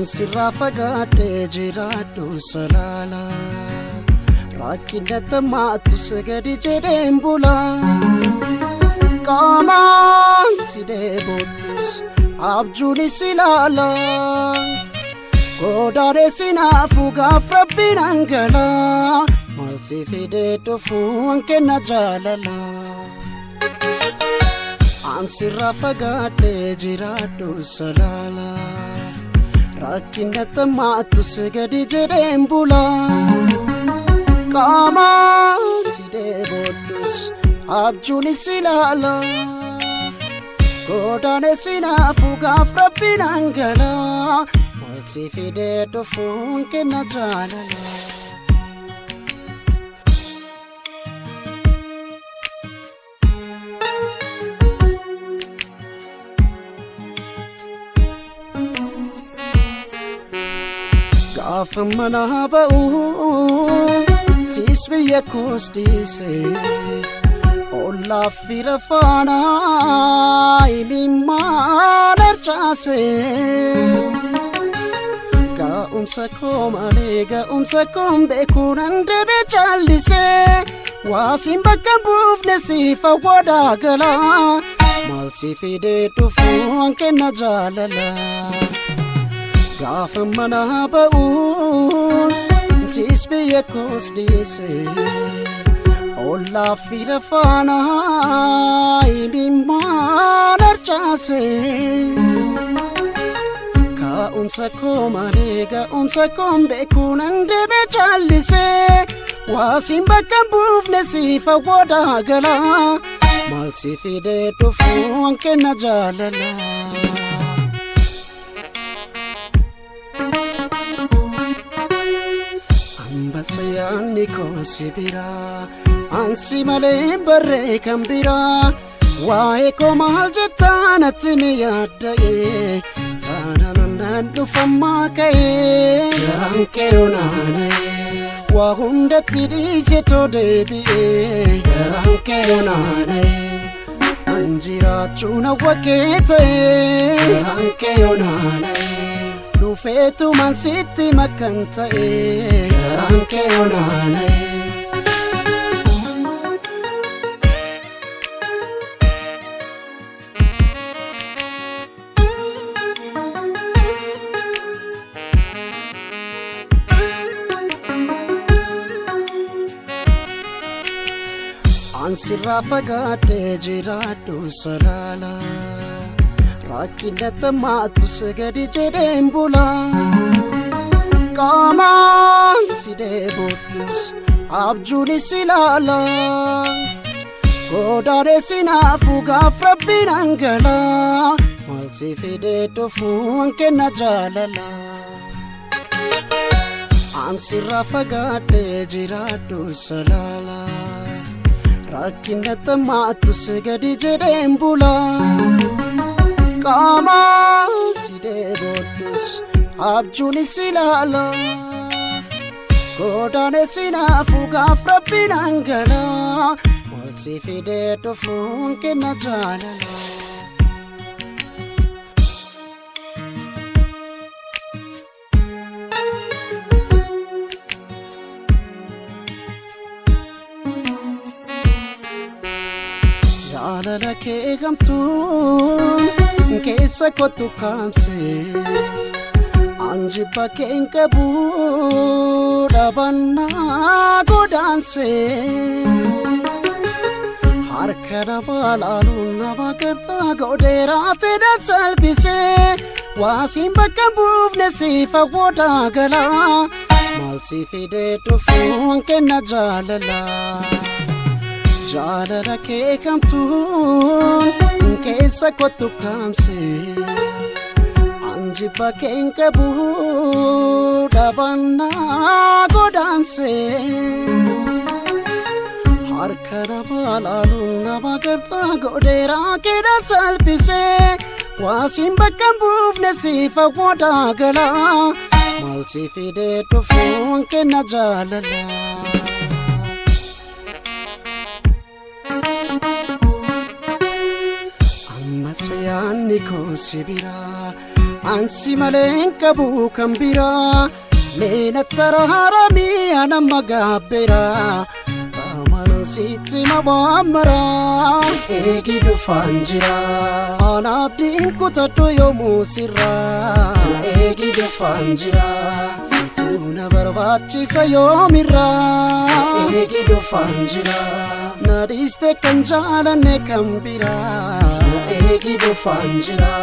An Sirraa Fagaadhee jiraadhu salaala rakkinata maatus gadi jedheen bula qaamaan si deeboodhus abjuunis ilaala godaadhee sinaafu gaaf rabbiin hangala maal si fidee dhufuu hankenna jaalala. An Sirraa Fagaadhee jiraadhu salaala rakkinata maatus gadi jedheen bula qaamaan si deeboodhus abjuunis ilaala godaadhee sinaafu gaaf rabbiin hangala maal si fidee dhufuu hankenna jaalala. Gaafa mana ba'u siis biyya koos dhiise ollaaf fira faana imimmaan harcaase ga'umsa koo malee ga'umsa koon beekuu nan deebee callise waasiin bakka buufne siif awwaadaa gala maal si fidee dhufuu hankenna jaalala. Gaafa mana ba'u siis biyya koos dhiise ollaaf fira faana imimmaan harcaase ka'umsa koo malee ga'umsa koon beekuu nan deebee callise waasiin bakka buufne siif awwaadaa gala maal si fidee dhufuu hankenna jaalala. Ambasayaanni koo si biraa ansi malee barree kan biraa waa'ee koo maal jettaa natti mi yaadda'ee taanaan dhufammaa ka'ee garaan kee onaanee waa hundatti dhiise too deebi'ee garaan kee onaanee an jiraachuun hawwa kee ta'ee garaan kee onaanee dhufeetumaan sitti makkan ta'ee garaan kee onaanee. An Sirraa Fagaadhee jiraadhu salaala rakkinata maatus gadi jedheen bula qaamaan si deeboodhus abjuunis ilaala godaadhee sinaafu gaaf rabbiin hangala maal si fidee dhufuu hankenna jaalala. An Sirraa Fagaadhee jiraadhu salaala rakkinata maatus gadi jedheen bula qaamaan si deeboodhus abjuunis ilaala godaadhee sinaafu gaaf rabbiin hangala maal si fidee dhufuu hankenna jaalala. Jaalala kee gamtuun keessa kottu kaamsee anjibba keen qabu dhabannaa godaansee harka nama laaluun nama garraa godheeraa ta'e salphisee waasiin bakka buufne siif awwaadaa gala maal si fidee dhufuu hankenna jaalala. Jaalala kee gamtuun keessa kottu kaamsee anjibba keen qabu dhabannaa godaansee harka nama laaluun nama garraa godheeraa ta'e salphisee waasiin bakka buufne siif awwaadaa gala maal si fidee dhufuu hankenna jaalala. Ambasayaanni koo si biraa ansi maleen qabu kan biraa meena taraharamii anamma gaabberaa amanan sitti mabaamara eegi dhufaan jira anaabdiin kutadhu yoomuu sirraa eegi dhufaan jira situu na barbaachisa yoomirraa eegi dhufaan jira na dhiiste kan jaalanne kan biraa eegi dhufaan jira